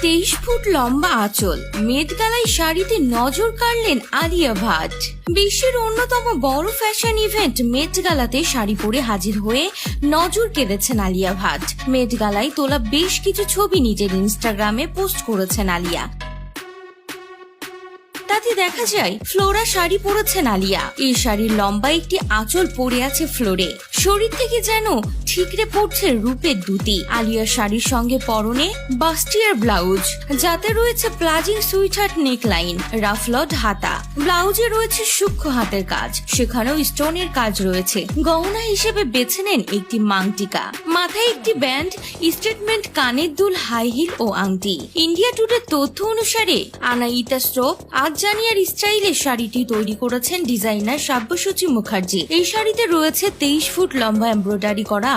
23 foot লম্বা আঁচল, মেট গালায় শাড়িতে নজর কাড়লেন আলিয়া ভাট। বিশ্বের অন্যতম বড় ফ্যাশন ইভেন্ট মেট গালাতে শাড়ি পরে হাজির হয়ে নজর কেড়েছেন আলিয়া ভাট। মেট গালায় তোলা বেশ কিছু ছবি নিজের ইনস্টাগ্রামে পোস্ট করেছেন আলিয়া। তাতে দেখা যায় ফ্লোরা শাড়ি পরেছেন আলিয়া। এই শাড়ির লম্বা একটি আঁচল পরে আছে ফ্লোরে, শরীর থেকে যেন ঠিকরে পড়ছে রূপের দুটি। আলিয়ার শাড়ির সঙ্গে পরনে বাস্টিয়ার ব্লাউজ, যাতে রয়েছে প্লাজিং সুইটহার্ট নেকলাইন, রাফলড হাতা। ব্লাউজে রয়েছে সূক্ষ্ম হাতের কাজ, সেখানেও স্টোনের কাজ রয়েছে। গহনা হিসেবে বেছে নেন একটি মাংটিকা, মাথায় একটি ব্যান্ড, স্টেটমেন্ট কানের দুল, হাই হিল ও আংটি। ইন্ডিয়া টুডের তথ্য অনুসারে আনাইতা শ্রফ আজ জানিয়ার স্টাইলে শাড়িটি তৈরি করেছেন ডিজাইনার সাব্যসাচী মুখার্জি। এই শাড়িতে রয়েছে 23 ফুট লম্বা এমব্রয়ডারি করা